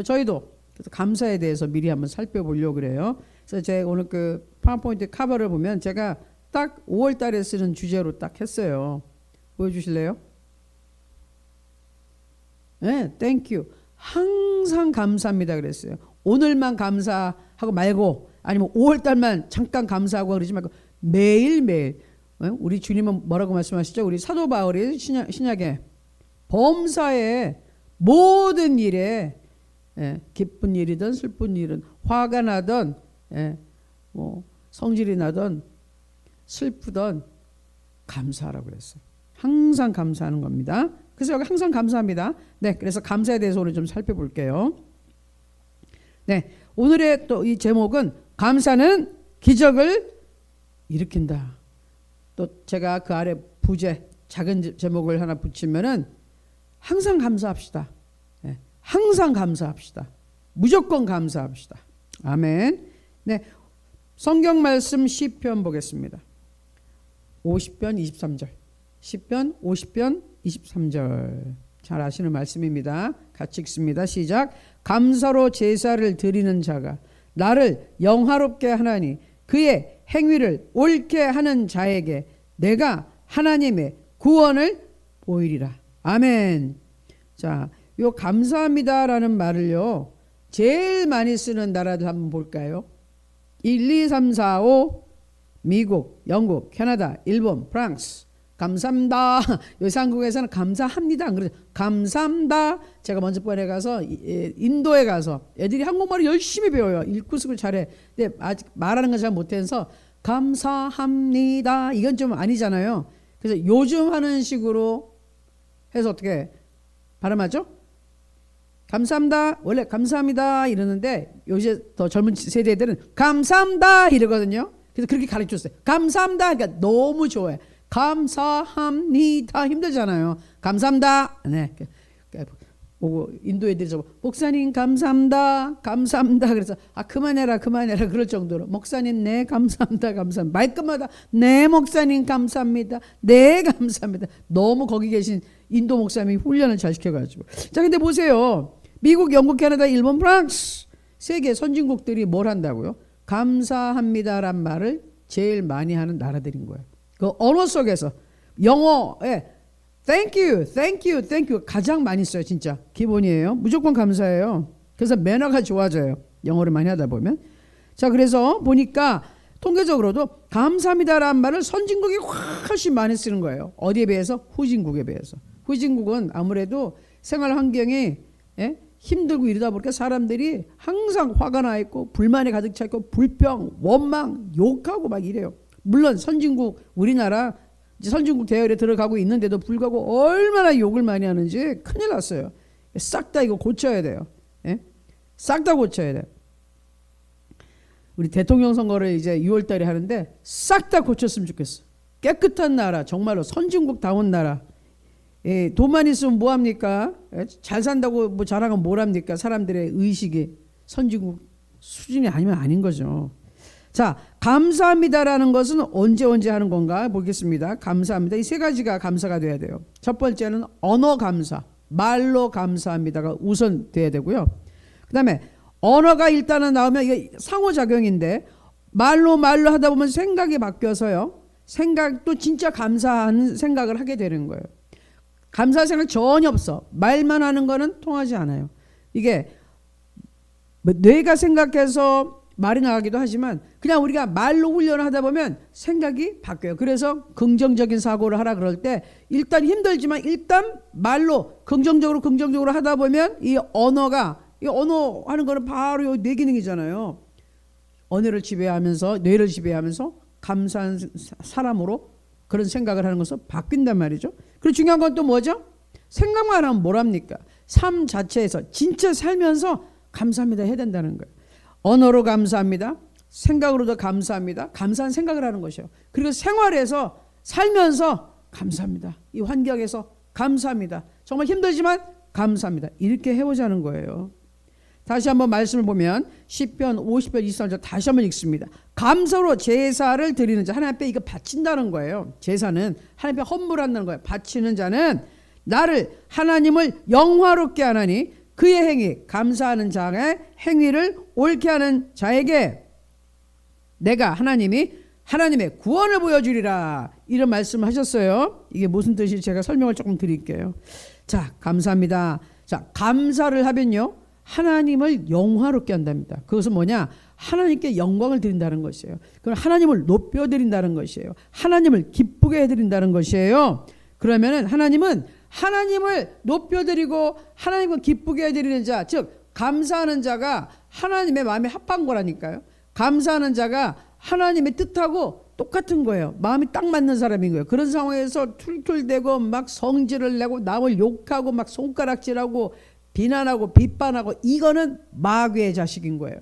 저희도 그래서 감사에 대해서 미리 한번 살펴보려고 그래요. 그래서 제가 오늘 그 파워포인트 커버를 보면 제가 딱 5월 달에 쓰는 주제로 딱 했어요. 보여주실래요? 네, 땡큐. 항상 감사합니다 그랬어요. 오늘만 감사하고 말고 아니면 5월 달만 잠깐 감사하고 그러지 말고 매일매일. 우리 주님은 뭐라고 말씀하시죠? 우리 사도 바울이 신약에 범사에 모든 일에 기쁜 일이든 슬픈 일은 화가 나든 뭐 성질이 나든 슬프든 감사하라고 그랬어요. 항상 감사하는 겁니다. 그래서 여기 항상 감사합니다. 네, 그래서 감사에 대해서 오늘 좀 살펴볼게요. 네, 오늘의 또 이 제목은 감사는 기적을 일으킨다. 또 제가 그 아래 부제 작은 제목을 하나 붙이면은 항상 감사합시다. 네, 항상 감사합시다. 무조건 감사합시다. 아멘. 네, 성경 말씀 시편 보겠습니다. 50편 23절. 시편 50편 23절. 잘 아시는 말씀입니다. 같이 읽습니다. 시작. 감사로 제사를 드리는 자가 나를 영화롭게 하나니 그의 행위를 옳게 하는 자에게 내가 하나님의 구원을 보이리라. 아멘. 자, 요 감사합니다라는 말을요 제일 많이 쓰는 나라들 한번 볼까요? 1, 2, 3, 4, 5 미국, 영국, 캐나다, 일본, 프랑스. 감사합니다. 요새 한국에서는 감사합니다. 안 그러죠? 감사합니다. 제가 먼저 번에 가서 인도에 가서 애들이 한국말을 열심히 배워요. 읽고 쓰고 잘해. 근데 아직 말하는 건 잘 못해서 감사합니다. 이건 좀 아니잖아요. 그래서 요즘 하는 식으로 해서 어떻게 발음하죠? 감사합니다. 원래 감사합니다 이러는데 요새 더 젊은 세대들은 감사합니다 이러거든요. 그래서 그렇게 가르쳤어요. 감사합니다. 그러니까 너무 좋아요. 감사합니다. 힘들잖아요. 감사합니다. 네. 보고 인도 애들이 저 목사님 감사합니다. 감사합니다. 그래서 그만해라 그럴 정도로 목사님 네 감사합니다. 감사합니다. 말끝마다 네 목사님 감사합니다. 네 감사합니다. 너무 거기 계신 인도 목사님이 훈련을 잘 시켜가지고. 자, 근데 보세요. 미국, 영국, 캐나다, 일본, 프랑스 세계 선진국들이 뭘 한다고요? 감사합니다란 말을 제일 많이 하는 나라들인 거예요. 그 언어 속에서 영어에 thank you 가장 많이 써요. 진짜 기본이에요. 무조건 감사해요. 그래서 매너가 좋아져요. 영어를 많이 하다 보면. 자, 그래서 보니까 통계적으로도 감사합니다라는 말을 선진국이 훨씬 많이 쓰는 거예요. 어디에 비해서? 후진국에 비해서. 후진국은 아무래도 생활 환경이 힘들고 이러다 보니까 사람들이 항상 화가 나 있고 불만이 가득 차 있고 불평, 원망, 욕하고 막 이래요. 물론 선진국 우리나라 선진국 대열에 들어가고 있는데도 불구하고 얼마나 욕을 많이 하는지 큰일 났어요. 싹 다 이거 고쳐야 돼요. 싹 다 고쳐야 돼요. 우리 대통령 선거를 이제 6월 달에 하는데 싹 다 고쳤으면 좋겠어. 깨끗한 나라, 정말로 선진국다운 나라. 돈만 있으면 뭐합니까? 잘 산다고 뭐 자랑하면 뭐랍니까? 사람들의 의식이 선진국 수준이 아니면 아닌 거죠. 자, 감사합니다라는 것은 언제 하는 건가 보겠습니다. 감사합니다. 이 세 가지가 감사가 돼야 돼요. 첫 번째는 언어 감사, 말로 감사합니다가 우선 돼야 되고요. 그 다음에 언어가 일단은 나오면 이게 상호작용인데 말로 하다 보면 생각이 바뀌어서요. 생각도 진짜 감사한 생각을 하게 되는 거예요. 감사할 생각 전혀 없어. 말만 하는 거는 통하지 않아요. 이게 뇌가 생각해서 말이 나가기도 하지만 그냥 우리가 말로 훈련을 하다 보면 생각이 바뀌어요. 그래서 긍정적인 사고를 하라 그럴 때 일단 힘들지만 일단 말로 긍정적으로 하다 보면 이 언어 하는 거는 바로 뇌 기능이잖아요. 언어를 지배하면서 뇌를 지배하면서 감사한 사람으로 그런 생각을 하는 것으로 바뀐단 말이죠. 그리고 중요한 건 또 뭐죠? 생각만 하면 뭐랍니까? 삶 자체에서 진짜 살면서 감사합니다 해야 된다는 거예요. 언어로 감사합니다. 생각으로도 감사합니다. 감사한 생각을 하는 것이요. 그리고 생활에서 살면서 감사합니다. 이 환경에서 감사합니다. 정말 힘들지만 감사합니다. 이렇게 해보자는 거예요. 다시 한번 말씀을 보면 시편 50편 23절 다시 한번 읽습니다. 감사로 제사를 드리는 자, 하나님 앞에 이거 바친다는 거예요. 제사는 하나님 앞에 헌물한다는 거예요. 바치는 자는 나를 하나님을 영화롭게 하나니 그의 행위, 감사하는 자의 행위를 옳게 하는 자에게 내가 하나님이 하나님의 구원을 보여주리라. 이런 말씀을 하셨어요. 이게 무슨 뜻인지 제가 설명을 조금 드릴게요. 자, 감사합니다. 자, 감사를 하면요, 하나님을 영화롭게 한답니다. 그것은 뭐냐? 하나님께 영광을 드린다는 것이에요. 그럼 하나님을 높여드린다는 것이에요. 하나님을 기쁘게 해드린다는 것이에요. 그러면은 하나님은 하나님을 높여드리고 하나님을 기쁘게 해드리는 자, 즉 감사하는 자가 하나님의 마음에 합한 거라니까요. 감사하는 자가 하나님의 뜻하고 똑같은 거예요. 마음이 딱 맞는 사람인 거예요. 그런 상황에서 툴툴대고 막 성질을 내고 남을 욕하고 막 손가락질하고 비난하고 비판하고, 이거는 마귀의 자식인 거예요.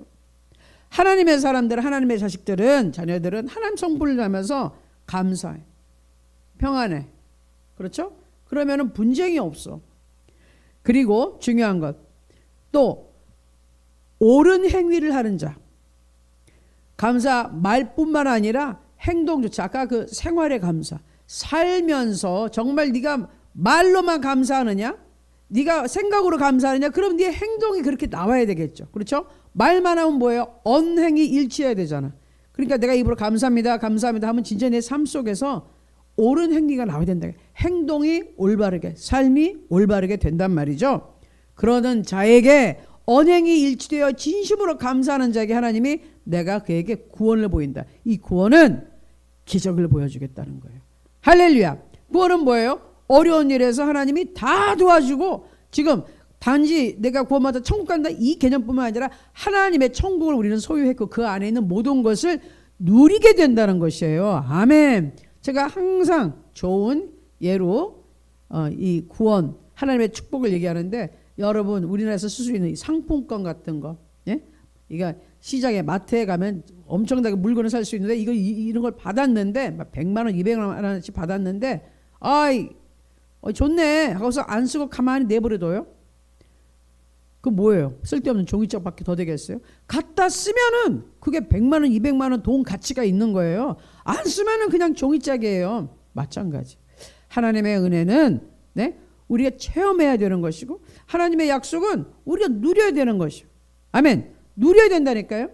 하나님의 사람들, 하나님의 자식들은, 자녀들은 하나님 성품을 하면서 감사해, 평안해. 그렇죠? 그러면은 분쟁이 없어. 그리고 중요한 것, 또 옳은 행위를 하는 자. 감사 말뿐만 아니라 행동조차, 아까 그 생활의 감사, 살면서 정말 네가 말로만 감사하느냐, 네가 생각으로 감사하느냐, 그럼 네 행동이 그렇게 나와야 되겠죠. 그렇죠? 말만 하면 뭐예요? 언행이 일치해야 되잖아. 그러니까 내가 입으로 감사합니다, 감사합니다 하면 진짜 내 삶 속에서 옳은 행위가 나와야 된다. 행동이 올바르게, 삶이 올바르게 된단 말이죠. 그러는 자에게 언행이 일치되어 진심으로 감사하는 자에게 하나님이 내가 그에게 구원을 보인다. 이 구원은 기적을 보여주겠다는 거예요. 할렐루야. 구원은 뭐예요? 어려운 일에서 하나님이 다 도와주고, 지금 단지 내가 구원받아 천국 간다 이 개념뿐만 아니라 하나님의 천국을 우리는 소유했고 그 안에 있는 모든 것을 누리게 된다는 것이에요. 아멘. 제가 항상 좋은 예로 이 구원, 하나님의 축복을 얘기하는데, 여러분 우리나라에서 쓸 수 있는 이 상품권 같은 거, 예? 이거 시장에 마트에 가면 엄청나게 물건을 살 수 있는데, 이런 걸 받았는데 막 100만 원, 200만 원씩 받았는데, 아이 좋네 하고서 안 쓰고 가만히 내버려둬요. 그 뭐예요? 쓸데없는 종이짝밖에 더 되겠어요? 갖다 쓰면은 그게 100만 원, 200만 원 돈 가치가 있는 거예요. 안 쓰면은 그냥 종이짝이에요. 마찬가지. 하나님의 은혜는, 네, 우리가 체험해야 되는 것이고, 하나님의 약속은 우리가 누려야 되는 것이요. 아멘. 누려야 된다니까요.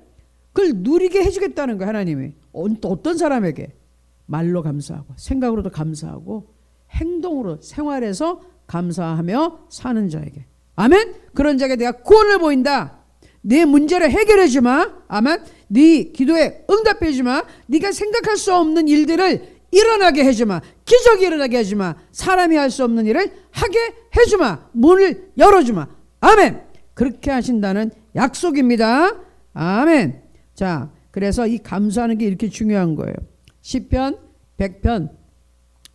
그걸 누리게 해주겠다는 거예요. 하나님이. 어떤 사람에게? 말로 감사하고, 생각으로도 감사하고, 행동으로, 생활에서 감사하며 사는 자에게. 아멘. 그런 자에게 내가 구원을 보인다. 네 문제를 해결해 주마. 아멘. 네 기도에 응답해 주마. 네가 생각할 수 없는 일들을 일어나게 해주마. 기적이 일어나게 해주마. 사람이 할 수 없는 일을 하게 해주마. 문을 열어주마. 아멘. 그렇게 하신다는 약속입니다. 아멘. 자, 그래서 이 감사하는 게 이렇게 중요한 거예요. 시편 100편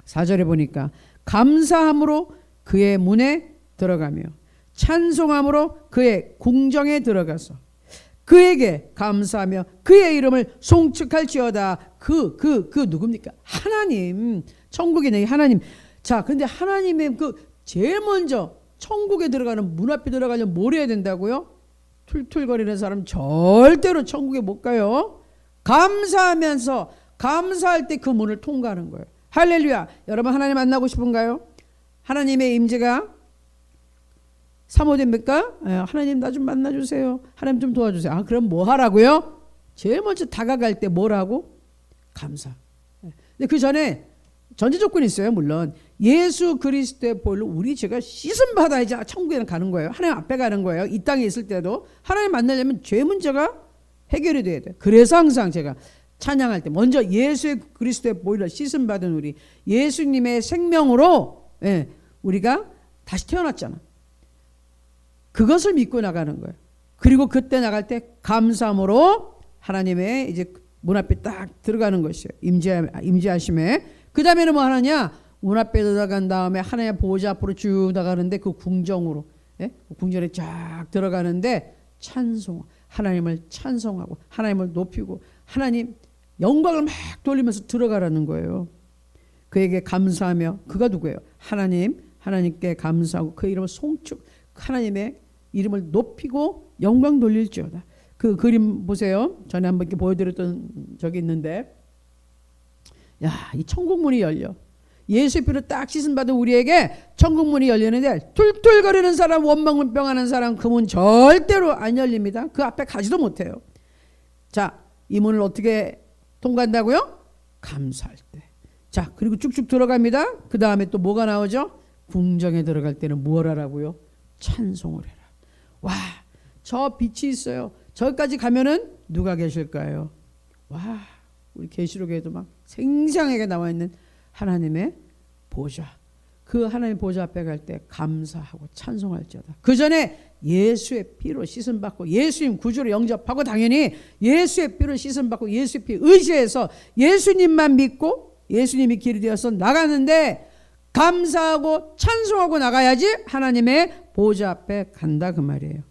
4절에 보니까 감사함으로 그의 문에 들어가며 찬송함으로 그의 궁정에 들어가서 그에게 감사하며 그의 이름을 송축할지어다. 그 누굽니까? 하나님. 천국에 하나님. 자, 근데 하나님의 그 제일 먼저 천국에 들어가는, 문 앞에 들어가려면 뭘 해야 된다고요? 툴툴거리는 사람 절대로 천국에 못 가요. 감사하면서, 감사할 때 그 문을 통과하는 거예요. 할렐루야. 여러분 하나님 만나고 싶은가요? 하나님의 임재가 사모됩니까? 하나님 나 좀 만나주세요. 하나님 좀 도와주세요. 아, 그럼 뭐 하라고요? 제일 먼저 다가갈 때 뭐라고? 감사. 근데 그 전에 전제 조건이 있어요. 물론 예수 그리스도의 보혈로 우리 죄가 씻음 받아야지 천국에 가는 거예요. 하나님 앞에 가는 거예요. 이 땅에 있을 때도 하나님 만나려면 죄 문제가 해결이 돼야 돼요. 그래서 항상 제가 찬양할 때 먼저 예수 그리스도의 보혈로 씻음 받은 우리, 예수님의 생명으로, 예, 우리가 다시 태어났잖아. 그것을 믿고 나가는 거예요. 그리고 그때 나갈 때 감사함으로 하나님의 이제 문 앞에 딱 들어가는 것이에요. 임재하심에. 그 다음에는 뭐 하느냐? 문 앞에 들어간 다음에 하나님의 보호자 앞으로 쭉 나가는데 그 궁정으로, 예? 그 궁전에 쫙 들어가는데 찬송, 하나님을 찬송하고 하나님을 높이고 하나님 영광을 막 돌리면서 들어가라는 거예요. 그에게 감사하며, 그가 누구예요? 하나님, 하나님께 감사하고 그 이름을 송축, 하나님의 이름을 높이고 영광 돌릴지어다. 그 그림 보세요. 전에 한번 이렇게 보여드렸던 적이 있는데, 야, 이 천국 문이 열려. 예수의 피로 딱 씻음받은 우리에게 천국 문이 열리는데 툴툴거리는 사람, 원망문병하는 사람 그 문 절대로 안 열립니다. 그 앞에 가지도 못해요. 자, 이 문을 어떻게 통과한다고요? 감사할 때. 자, 그리고 쭉쭉 들어갑니다. 그 다음에 또 뭐가 나오죠? 궁정에 들어갈 때는 뭘 하라고요? 찬송을 해라. 와, 저 빛이 있어요. 저기까지 가면은 누가 계실까요? 와, 우리 계시록에도 막 생생하게 나와 있는 하나님의 보좌. 그 하나님의 보좌 앞에 갈 때 감사하고 찬송할지어다. 그 전에 예수의 피로 씻음받고 예수님 구주로 영접하고 당연히 예수의 피로 씻음받고 예수의 피 의지해서 예수님만 믿고 예수님이 길이 되어서 나가는데 감사하고 찬송하고 나가야지 하나님의 보좌 앞에 간다 그 말이에요.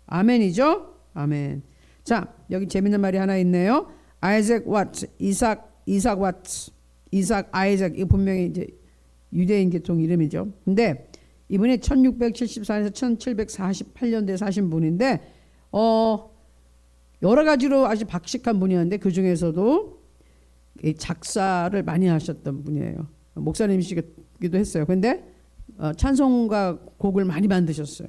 아멘이죠? 아멘. 자, 여기 재밌는 말이 하나 있네요. 아이작 왓츠, 이삭 왓츠, 이삭 아이작, 이 분명히 이제 유대인 계통 이름이죠. 근데 이분이 1674에서 1748년도에 사신 분인데 여러 가지로 아주 박식한 분이었는데 그 중에서도 작사를 많이 하셨던 분이에요. 목사님이시기도 했어요. 근데 찬송가 곡을 많이 만드셨어요.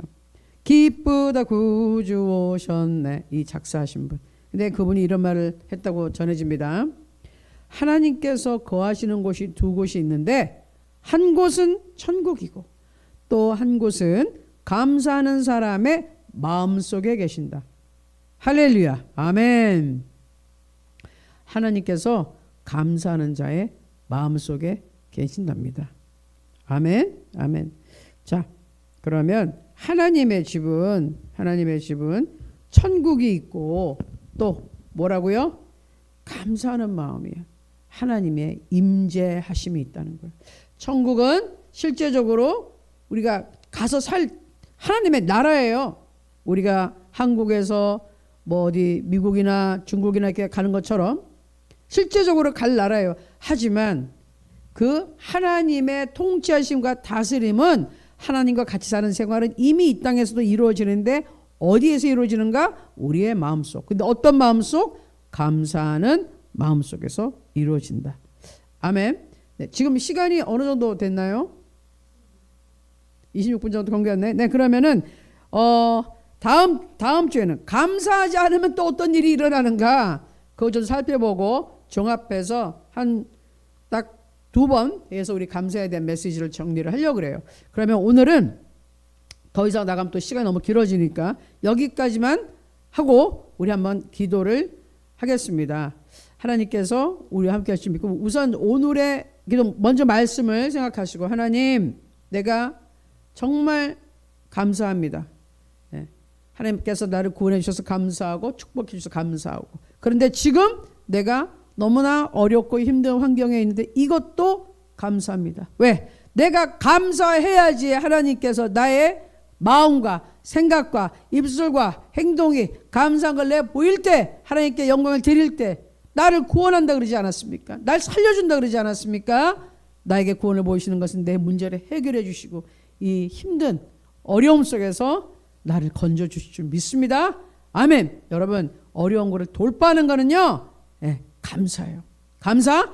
기쁘다 구주 오셨네, 이 작사하신 분. 근데 그분이 이런 말을 했다고 전해집니다. 하나님께서 거하시는 곳이 두 곳이 있는데 한 곳은 천국이고 또 한 곳은 감사하는 사람의 마음속에 계신다. 할렐루야. 아멘. 하나님께서 감사하는 자의 마음속에 계신답니다. 아멘. 아멘. 자, 그러면 하나님의 집은 천국이 있고 또 뭐라고요? 감사하는 마음이에요. 하나님의 임재하심이 있다는 거예요. 천국은 실제적으로 우리가 가서 살 하나님의 나라예요. 우리가 한국에서 뭐 어디 미국이나 중국이나 이렇게 가는 것처럼 실제적으로 갈 나라예요. 하지만 그 하나님의 통치하심과 다스림은 하나님과 같이 사는 생활은 이미 이 땅에서도 이루어지는데 어디에서 이루어지는가? 우리의 마음속. 근데 어떤 마음속? 감사하는 마음속에서 이루어진다. 아멘. 네, 지금 시간이 어느 정도 됐나요? 26분 정도 공개했네. 네, 그러면은 다음 주에는 감사하지 않으면 또 어떤 일이 일어나는가? 그거 좀 살펴보고 종합해서 한 딱 2번 해서 우리 감사에 대한 메시지를 정리를 하려고 그래요. 그러면 오늘은 더 이상 나가면 또 시간이 너무 길어지니까 여기까지만 하고 우리 한번 기도를 하겠습니다. 하나님께서 우리와 함께 하실 줄 믿고 우선 오늘의 기도 먼저 말씀을 생각하시고 하나님 내가 정말 감사합니다. 네. 하나님께서 나를 구원해 주셔서 감사하고 축복해 주셔서 감사하고 그런데 지금 내가 너무나 어렵고 힘든 환경에 있는데 이것도 감사합니다. 왜? 내가 감사해야지 하나님께서 나의 마음과 생각과 입술과 행동이 감사한 걸 내 보일 때 하나님께 영광을 드릴 때 나를 구원한다 그러지 않았습니까? 날 살려준다 그러지 않았습니까? 나에게 구원을 보이시는 것은 내 문제를 해결해 주시고 이 힘든 어려움 속에서 나를 건져 주실 줄 믿습니다. 아멘. 여러분 어려운 거를 돌파하는 거는요 감사예요. 감사.